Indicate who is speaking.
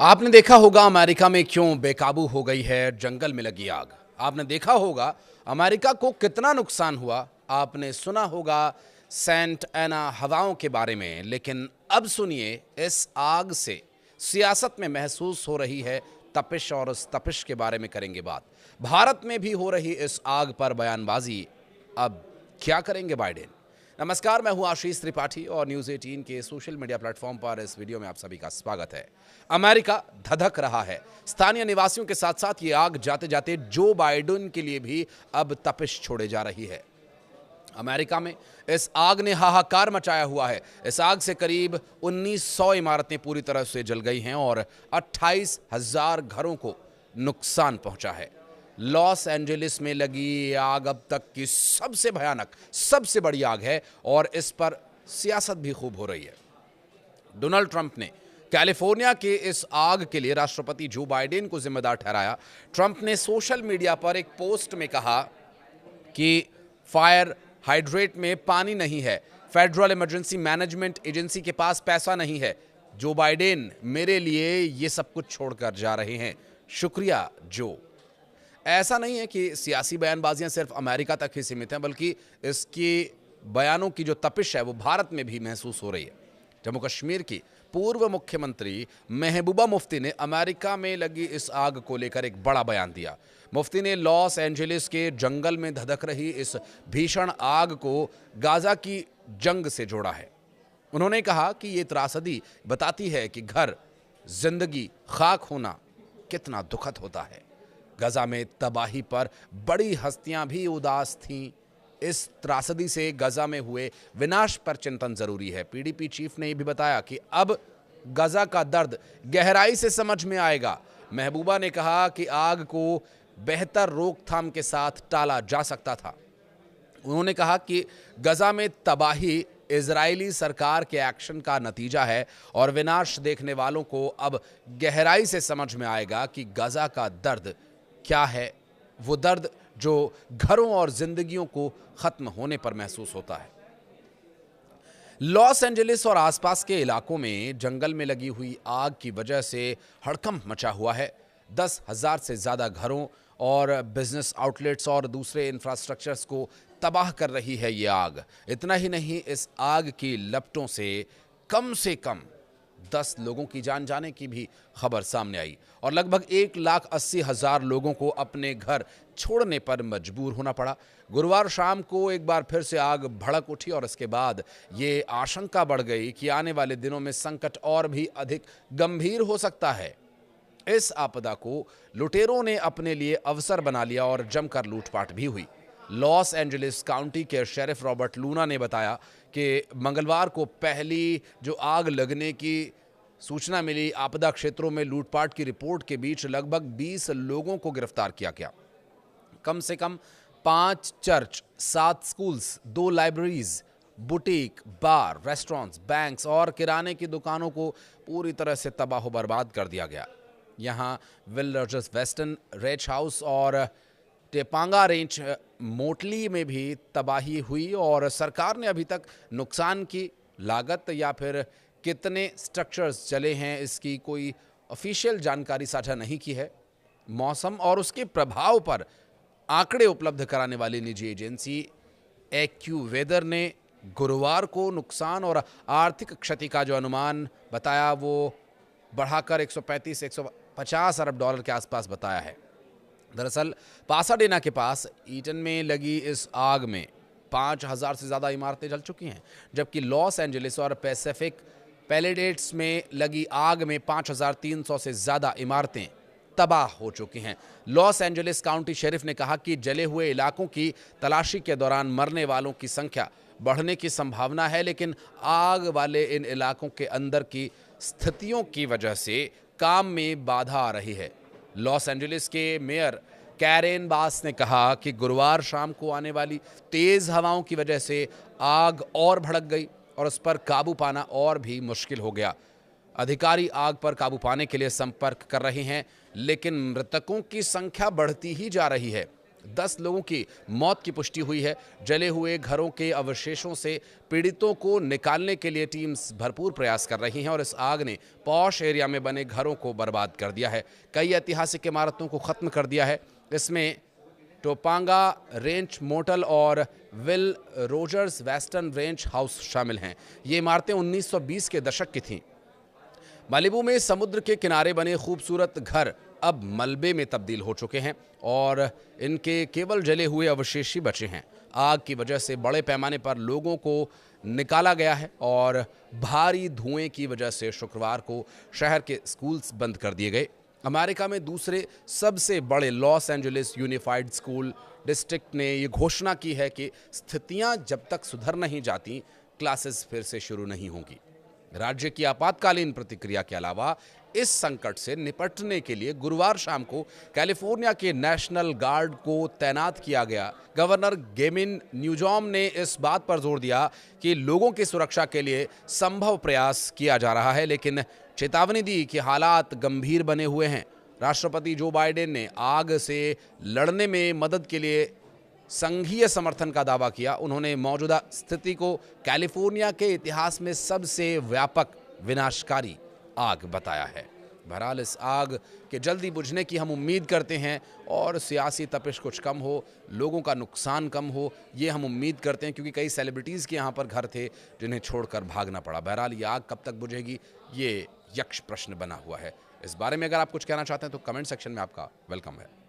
Speaker 1: आपने देखा होगा अमेरिका में क्यों बेकाबू हो गई है जंगल में लगी आग। आपने देखा होगा अमेरिका को कितना नुकसान हुआ। आपने सुना होगा सेंट एना हवाओं के बारे में। लेकिन अब सुनिए इस आग से सियासत में महसूस हो रही है तपिश, और उस तपिश के बारे में करेंगे बात। भारत में भी हो रही इस आग पर बयानबाजी। अब क्या करेंगे बाइडेन? नमस्कार, मैं हूं आशीष त्रिपाठी और न्यूज़ 18 के सोशल मीडिया प्लेटफॉर्म पर इस वीडियो में आप सभी का स्वागत है। अमेरिका धधक रहा है। स्थानीय निवासियों के साथ साथ ये आग जाते जाते जो बाइडेन के लिए भी अब तपिश छोड़े जा रही है। अमेरिका में इस आग ने हाहाकार मचाया हुआ है। इस आग से करीब 1900 इमारतें पूरी तरह से जल गई हैं और 28,000 घरों को नुकसान पहुंचा है। लॉस एंजलिस में लगी ये आग अब तक की सबसे भयानक, सबसे बड़ी आग है और इस पर सियासत भी खूब हो रही है। डोनाल्ड ट्रंप ने कैलिफोर्निया के इस आग के लिए राष्ट्रपति जो बाइडेन को जिम्मेदार ठहराया। ट्रंप ने सोशल मीडिया पर एक पोस्ट में कहा कि फायर हाइड्रेट में पानी नहीं है, फेडरल इमरजेंसी मैनेजमेंट एजेंसी के पास पैसा नहीं है। जो बाइडेन मेरे लिए ये सब कुछ छोड़कर जा रहे हैं, शुक्रिया जो। ऐसा नहीं है कि सियासी बयानबाजियां सिर्फ अमेरिका तक ही सीमित हैं, बल्कि इसकी बयानों की जो तपिश है वो भारत में भी महसूस हो रही है। जम्मू कश्मीर की पूर्व मुख्यमंत्री महबूबा मुफ्ती ने अमेरिका में लगी इस आग को लेकर एक बड़ा बयान दिया। मुफ्ती ने लॉस एंजलिस के जंगल में धधक रही इस भीषण आग को गाजा की जंग से जोड़ा है। उन्होंने कहा कि ये त्रासदी बताती है कि घर, जिंदगी, खाक होना कितना दुखद होता है। गजा में तबाही पर बड़ी हस्तियां भी उदास थीं। इस त्रासदी से गजा में हुए विनाश पर चिंतन जरूरी है। पीडीपी चीफ ने यह भी बताया कि अब गजा का दर्द गहराई से समझ में आएगा। महबूबा ने कहा कि आग को बेहतर रोकथाम के साथ टाला जा सकता था। उन्होंने कहा कि गजा में तबाही इजरायली सरकार के एक्शन का नतीजा है और विनाश देखने वालों को अब गहराई से समझ में आएगा कि गजा का दर्द क्या है। वो दर्द जो घरों और जिंदगियों को खत्म होने पर महसूस होता है। लॉस एंजलिस और आसपास के इलाकों में जंगल में लगी हुई आग की वजह से हड़कंप मचा हुआ है। 10,000 से ज्यादा घरों और बिजनेस आउटलेट्स और दूसरे इंफ्रास्ट्रक्चर्स को तबाह कर रही है ये आग। इतना ही नहीं, इस आग की लपटों से कम 10 लोगों की जान जाने की भी खबर सामने आई और लगभग 1,80,000 लोगों को अपने घर छोड़ने पर मजबूर होना पड़ा। गुरुवार शाम को एक बार फिर से आग भड़क उठी और इसके बाद ये आशंका बढ़ गई कि आने वाले दिनों में संकट और भी अधिक गंभीर हो सकता है। इस आपदा को लुटेरों ने अपने लिए अवसर बना लिया और जमकर लूटपाट भी हुई। लॉस एंजलिस काउंटी के शेरिफ रॉबर्ट लूना ने बताया कि मंगलवार को पहली जो आग लगने की सूचना मिली, आपदा क्षेत्रों में लूटपाट की रिपोर्ट के बीच लगभग 20 लोगों को गिरफ्तार किया गया। कम से कम 5 चर्च, 7 स्कूल्स, 2 लाइब्रेरीज, बुटीक, बार, रेस्टोरेंट्स, बैंक्स और किराने की दुकानों को पूरी तरह से तबाह बर्बाद कर दिया गया। यहाँ Will Rogers Western Ranch House और टेपांगा रेंच मोटली में भी तबाही हुई और सरकार ने अभी तक नुकसान की लागत या फिर कितने स्ट्रक्चर्स जले हैं इसकी कोई ऑफिशियल जानकारी साझा नहीं की है। मौसम और उसके प्रभाव पर आंकड़े उपलब्ध कराने वाली निजी एजेंसी एक्यूवेदर ने गुरुवार को नुकसान और आर्थिक क्षति का जो अनुमान बताया वो बढ़ाकर 135-150 अरब डॉलर के आसपास बताया है। दरअसल पासाडेना के पास ईटन में लगी इस आग में 5,000 से ज़्यादा इमारतें जल चुकी हैं, जबकि लॉस एंजलिस और पैसिफिक पैलेडेट्स में लगी आग में 5,300 से ज़्यादा इमारतें तबाह हो चुकी हैं। लॉस एंजलिस काउंटी शेरिफ ने कहा कि जले हुए इलाकों की तलाशी के दौरान मरने वालों की संख्या बढ़ने की संभावना है, लेकिन आग वाले इन इलाकों के अंदर की स्थितियों की वजह से काम में बाधा आ रही है। लॉस एंजलिस के मेयर कैरेन बास ने कहा कि गुरुवार शाम को आने वाली तेज हवाओं की वजह से आग और भड़क गई और उस पर काबू पाना और भी मुश्किल हो गया। अधिकारी आग पर काबू पाने के लिए संपर्क कर रहे हैं, लेकिन मृतकों की संख्या बढ़ती ही जा रही है। 10 लोगों की मौत की पुष्टि हुई है। जले हुए घरों के अवशेषों से पीड़ितों को निकालने के लिए टीम्स भरपूर प्रयास कर रही हैं और इस आग ने पॉश एरिया में बने घरों को बर्बाद कर दिया है। कई ऐतिहासिक इमारतों को खत्म कर दिया है। इसमें टोपांगा रेंच मोटल और Will Rogers Western Ranch House शामिल हैं। ये इमारतें 1920 के दशक की थीं। मालिबू में समुद्र के किनारे बने खूबसूरत घर अब मलबे में तब्दील हो चुके हैं और इनके केवल जले हुए अवशेष ही बचे हैं। आग की वजह से बड़े पैमाने पर लोगों को निकाला गया है और भारी धुएं की वजह से शुक्रवार को शहर के स्कूल्स बंद कर दिए गए। अमेरिका में दूसरे सबसे बड़े Los Angeles unified school district ने ये घोषणा की है कि स्थितियां जब तक सुधर नहीं जाती, क्लासेस फिर से शुरू नहीं होंगी। राज्य की आपातकालीन प्रतिक्रिया के अलावा इस संकट से निपटने के लिए गुरुवार शाम को कैलिफोर्निया के नेशनल गार्ड को तैनात किया गया। गवर्नर गेविन न्यूजॉम ने इस बात पर जोर दिया कि लोगों की सुरक्षा के लिए संभव प्रयास किया जा रहा है, लेकिन चेतावनी दी कि हालात गंभीर बने हुए हैं। राष्ट्रपति जो बाइडेन ने आग से लड़ने में मदद के लिए संघीय समर्थन का दावा किया। उन्होंने मौजूदा स्थिति को कैलिफोर्निया के इतिहास में सबसे व्यापक विनाशकारी आग बताया है। बहरहाल इस आग के जल्दी बुझने की हम उम्मीद करते हैं और सियासी तपिश कुछ कम हो, लोगों का नुकसान कम हो, ये हम उम्मीद करते हैं, क्योंकि कई सेलिब्रिटीज़ के यहाँ पर घर थे जिन्हें छोड़कर भागना पड़ा। बहरहाल ये आग कब तक बुझेगी, ये यक्ष प्रश्न बना हुआ है। इस बारे में अगर आप कुछ कहना चाहते हैं तो कमेंट सेक्शन में आपका वेलकम है।